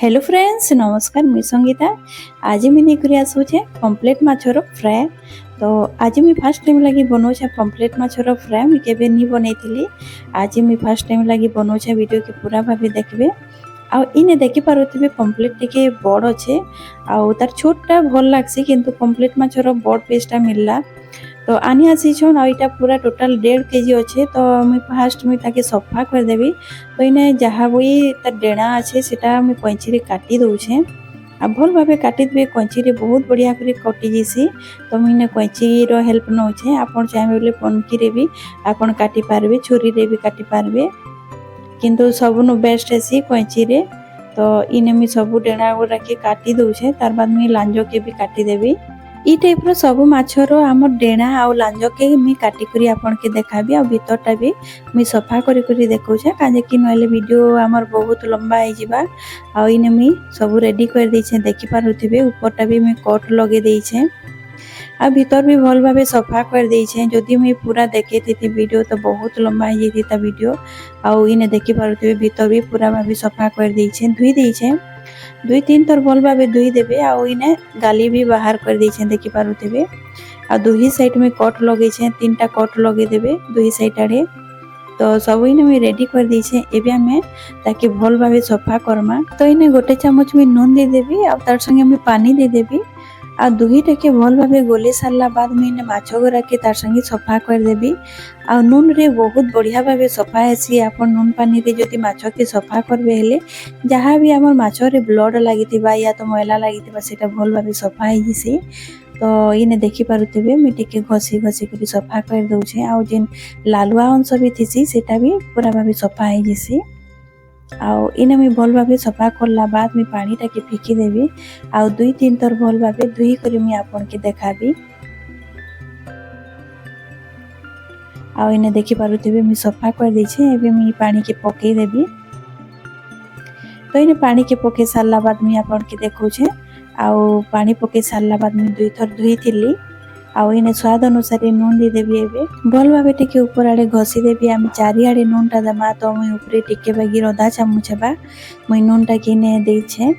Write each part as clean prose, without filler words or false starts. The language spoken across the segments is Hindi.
हेलो फ्रेंड्स, नमस्कार। मुई संगीता। आज मैं नहीं आसूचे पम्पलेट माछर फ्राए। तो आज मैं फर्स्ट टाइम लगी बनाऊे पम्पलेट माछर फ्राए। मुझे केबे नहीं बनई। आज मैं फर्स्ट टाइम लगी बनाऊे। वीडियो के पूरा भाव देखिए। आउ इने देखि पारुथिबे पम्पलेट टिके बड़ अच्छे आउ तार छोटा भल लागसी, किंतु पम्पलेट माछर बड़ पीसटा मिलला। तो आनी आसी छन आ इटा पूरा टोटल 1.5 केजी अच्छे। तो मुई फास्ट मुई ताके सफा कर देबी। तो इने जहा भी तार डेणा अच्छे सेटा मुई कैंची रे काटी दउछे। आ भल भाबे काटी देबे। कैंची रे बहुत बढ़िया करे कटि जेसी। तो मुई कैंची रो हेल्प नउछे। आपन चाहे बोले पनकी रे भी आपन काटी पारबे, छुरी रे भी काटी पारबे, किंतु सबनु बेस्ट हेसी कैंची रे। तो इने मी सब डेणा गुड़ा के काटी दउछे। तार बाद मुई लांजो के भी काटी देबी। ई टाइप रो सब माछर आम डेणा आउ लांज के मुई काटी करी आपन के देखाबी। आ भीतरटा भी मुई सफा करी करी देखौछे, काजे कि नहले वीडियो हमर बहुत लंबा हो जिबा। आ इने मुई सब रेडी कर देछे, देखि पारुथिबे। ऊपरटा भी मुई कट लगे देछे। आ भीतर भी भल भाबे सफा कर देछे। जदि मुई पूरा देखेती वीडियो तो बहुत लंबा हो जेतिता वीडियो। आ इने देखि पारुथिबे भीतर भी पूरा भाबे सफा कर देछे, धुई देछे। 2-3 थर भल भाबे धुई देबे। आ इने गाली भी बाहर कर देछे, देखि पारुथिबे। आ दुही साइड में कट लगे छे, 3टा कट लगे देबे दुही साइड आड़े। तो सब इने मुई रेडी कर देछे। एबे हमें ताकि भल भाबे सफा करमा। तो इने गोटे चामच में नून दे देबी आ तार संगे मैं पानी दे देबी। आ दुहीटा के भल भाबे गोली सारला बाद में इने माछ गुरा के तार संगे सफा कर देबी। आ नून रे बहुत बढ़िया भाबे सफा हेसी। आपन नून पानी रे जदि माछ के सफा करबे हेले जहाँ भी हमर माछ रे ब्लड लागितिबा या तो मैला लागितिबा सेटा भल भाबे सफा हे जिसी। तो इने देखि पारुथिबे मैं टिके घसी घसी करी सफा कर दउछे। आ जेन लालुआ अंश भी थिसी सेटा भी पूरा भाबे सफा हे जिसी। आउ इने मैं भल भाबे सफा करला बाद मैं पानी टाके फिकी देबी। आउ 2-3 थर भल भाबे धुई करी मैं आपन के देखाबी। आउ इने देखि पारुथिबे मैं सफा कर देछे। एबे मैं पानी के पके देबी। तो इने पानी के पके सारला बाद मैं आपन के देखौछे। आउ पानी पके सारला बाद मैं 2 थर धुई थिली। आउ इने स्वाद अनुसार नून दे देबी। एबे भल भाबे टिके ऊपर आड़े घसी देबी। आम चारि आड़े नून टा दमा। तो मुई ऊपरे टिके बागी आधा चामच हेबा मुई नून टा के ने देछे।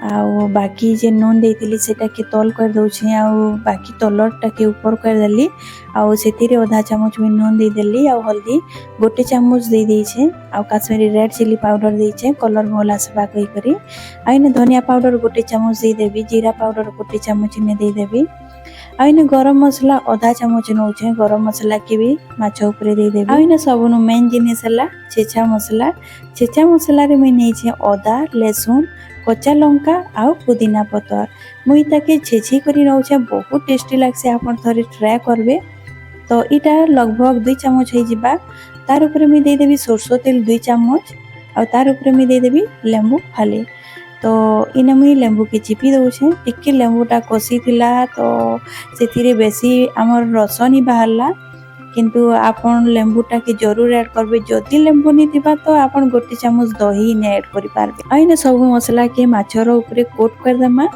आउ बाकी जे नून देइतिली सेटा के तल कर दउछे। आउ बाकी तलर टा के ऊपर कर देली। आउ सेतिरे आधा चामच में नून दे देली। आउ हल्दी गोटे चामच दे देछे। आउ काश्मीरी रेड चिली पाउडर देछे कलर भल आसबा कहि करी। आ इने धनिया पाउडर गोटे चामच दे देबी। जीरा पाउडर गोटे चामच ने दे देबी। आ इने गरम मसला आधा चामच नउछे। गरम मसला के भी माछ ऊपर दे देबी। आ इने सबनु मेन जिनिस हला छेछा मसला। छेछा मसला रे मैं नेछे अदा, लहसुन, कच्चा लंका आउ पुदीना पतर। मुई ताके छेछी करी नउछे। बहुत टेस्टी लागसे, आपन थरे ट्राई करबे। तो इटा लगभग 2 चामच हे जिबा। तार ऊपर मैं दे देबी सरसो तेल 2 चामच। आ तार ऊपर मैं दे देबी लेंबू फाले। तो इने मुई लेंबू के चिपी दउछे। टिके लेंबूटा कसी थिला तो सेथिरे बेसी हमर रस नि बाहरला, किंतु आपन लेंबूटा के जरूर ऐड करबे। जदि लेंबू नि थिबा तो आपन गोटे चामच दही ने ऐड करि पारबे। आ इने सब मसला के माछर ऊपर कोट कर देमा।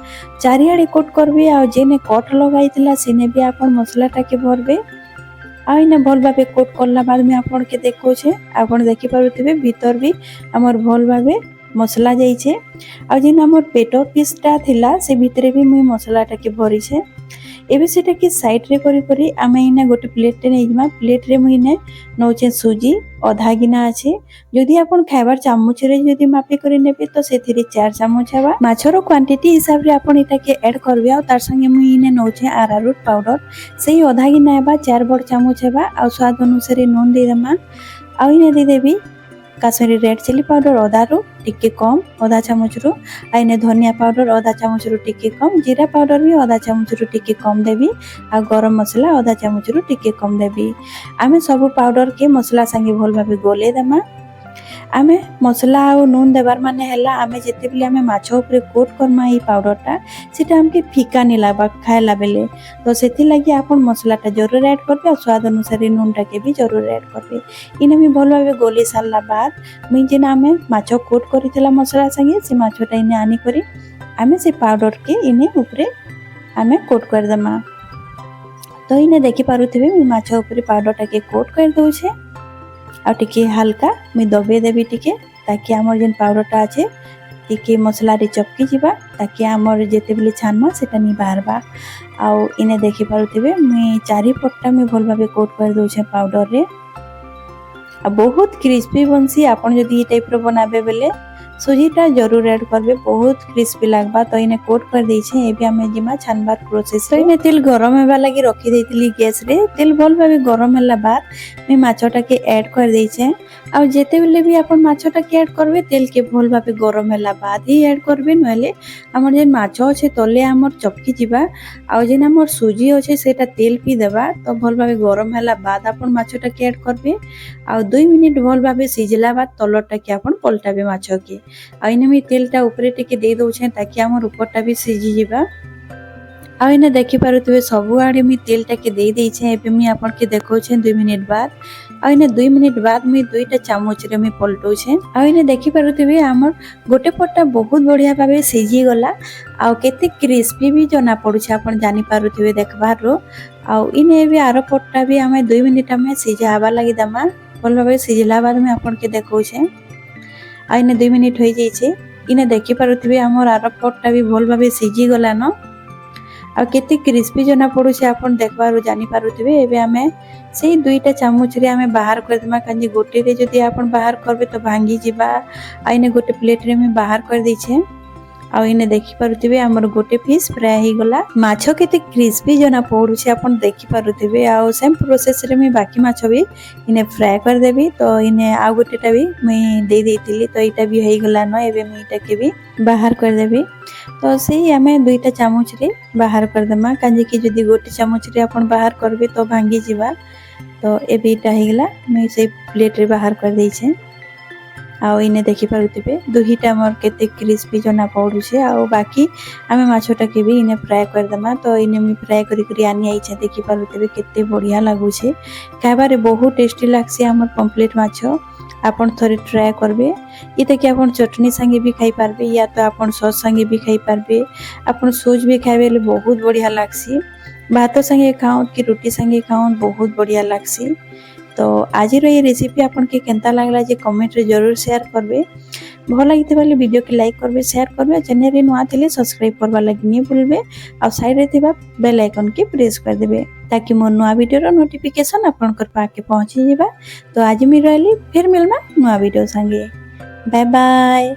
चारिआडे कोट करबे। आ जेने कट लगाइतिला सेने भी आपन मसलाटा के भरबे। आ इने भल भाबे कोट करला बाद में आपन के देखौछे। आपन देखि पारुथिबे भीतर भी हमर भल भाबे मसला जाइछे। आ जेन हमर पेटो पीसटा थिला से भितरे भी मुई मसलाटा के भरिछे। एबे सेटा के साइड रे करी करी आमे इने गोटे प्लेट ने इजमा। प्लेट रे मुई ने नउछे सुजी आधा गिना আছে। जदि आपन खाइबार चामच रे जदि मापी करी नेबे तो सेथिरे 4 चामच हेबा। माछरो क्वांटिटी हिसाब रे आपन इटा के ऐड करबे। आ तार संगे मुई इने नउछे अरारोट पाउडर सेही आधा गिना हेबा 4 बड़ चामच हेबा। आ स्वाद अनुसार नून दे देमा। आ इने दे देबी काश्मीरी रेड चिली पाउडर आधा रु टिके कम आधा चामच रु। आ इने धनिया पाउडर आधा चामच रु टिके कम। जीरा पाउडर भी आधा चामच रु टिके कम देबी। आ गरम मसला आधा चामच रु टिके कम देबी। आमे सब पाउडर के मसला संगे भल भाबे गोले देमा। आमे मसला और नून देबार माने हैला आमे जेते बेले आमे माछ ऊपर कोट करमा ई पाउडरटा सेटा हमके फीका नि लागबा खाइला बेले। तो सेति लागि आपन मसलाटा जरूर ऐड करबे। और स्वाद अनुसार नूनटा के भी जरूर ऐड करबे। इने मी भल भाबे गोली सारला बाद मुई जेना आमे माछ कोट करितला मसला संगे से माछटा इने आनी करी आमे से पाउडर के इने ऊपर आमे कोट कर देमा। तो इने देखि पारुथिबे मी माछ ऊपर पाउडरटा के कोट कर दउछे। आ टिके हल्का मैं दबे देबी टिके, ताकि हमर जेन पाउडरटा আছে टिके मसला रे चपकी जिबा ताकि हमर जेते बेले छानमा सेटा नी बाहरबा। आउ इने देखि पारुथिबे मुई चारि पट्टा में भल भाबे कोट कर दउ छे पाउडर रे। आ बहुत क्रिस्पी बनसी। आपण जदी ई टाइप रो बनाबे बेले सुजीटा जरूर ऐड करबे, बहुत क्रिस्पी लागबा। तो इने कोट कर दै छे। एबे हमें जिमा छानबार प्रोसेस। तो इने तेल गरम हेबा लागि रखी देतिली गैस रे। तेल भल भाबे गरम होला बाद मैं माछटा के ऐड कर दै छे। आ जेते बेले भी आपण माछटा के ऐड करबे तेल के भल भाबे गरम होला बाद ही ऐड करबे, नहले हमर जे माछ अछि तले हमर चपकी जिबा। आ जेन हमर सुजी अछि सेटा तेल पी देबा। तो भल भाबे गरम होला बाद आपण माछटा के ऐड करबे। आ 2 मिनिट भल भाबे सिझला बाद तलटा के आपण पलटाबे माछ के। आ इने मी तेलटा ऊपरे टिके दे दउ छे ताकि हमर ऊपरटा भी सिझी जिबा। आ इने देखि पारुथिबे सबु आडे मी तेलटा के दे दै छे। एबे मी आपण के देखौ छे 2 मिनिट बाद। आ इने 2 मिनिट बाद मी 2टा चामच रे मी पलटौ छे। आ इने देखि पारुथिबे हमर गोटे पट्टा बहुत बढ़िया भाबे सिझी गला। आ केते क्रिस्पी भी जना पडु छे आपण जानि पारुथिबे देखबार रो। आ इने एबे आरो पट्टा भी हमें 2 मिनिट में सिझाबा लागि दमा। भल भाबे सिझला बाद में आपण के देखौ छे। आ इने 2 मिनिट होई जाई छे। इने देखि पारुथिबे हमर आरो पट्टा भी भल भाबे सिझी गला न। आ केते क्रिस्पी जना पडु छे आपण देखबारो जानि पारुथिबे। एबे हमें सेही 2टा चामच रे हमें बाहर कर देमा। कांजी गोटे रे जदी आपण बाहर करबे तो भांगी जिबा। आ इने गोटे प्लेट रे में बाहर कर दै छे। आ इने देखि पारुथिबे हमर गोटे पीस फ्राई हे गला। माछो केते क्रिस्पी जना पडु छे आपण देखि पारुथिबे। आ सेम प्रोसेस रे में बाकी माछ भी इने फ्राई कर देबी। तो इने आ गोटेटा भी मैं दे देतिली। तो इटा भी हे गला न। एबे मैं इटा के भी बाहर कर देबी। तो सेही हमें 2टा चामच रे बाहर कर देमा। कांजे कि जदी गोटे चामच रे आपण बाहर करबे तो भांगी जिबा। तो एबे इटा हे गला। मैं से प्लेट रे बाहर कर दै छे। आ इने देखि पारुथिबे दुहिटा मोर केते क्रिस्पी जना पडु छे। आ बाकी हमें माछटा के भी इने फ्राई कर देमा। तो इने मी फ्राई करी करी आनी आई छे। देखि पारुथिबे केते बढ़िया लागु छे। खाइबा रे बहुत टेस्टी लागसी हमर पम्पलेट माछ। आपण थोड़े ट्राई करबे। इते कि आपण चटनी संगे भी खाई पारबे या तो आपण सॉस संगे भी खाई पारबे। आपण सोज भी खाइबे ले बहुत बढ़िया लागसी। भात संगे खाओ कि रोटी संगे खाओ बहुत बढ़िया लागसी। तो आज रो ये रेसिपी आपन के केनता लागला जे कमेंट रे जरूर शेयर करबे। भल लागिते बाले वीडियो के लाइक करबे, शेयर करबे। चैनल रे नुआ थिले सब्सक्राइब करबा लागि नि भूलबे। आ साइड रे थिबा बेल आइकन के प्रेस कर देबे ताकि मोर नुआ वीडियो रो नोटिफिकेशन आपन कर पाके पहुंची जिबा। तो आज मी रहली फिर मिलमा नुआ वीडियो संगे। Bye bye.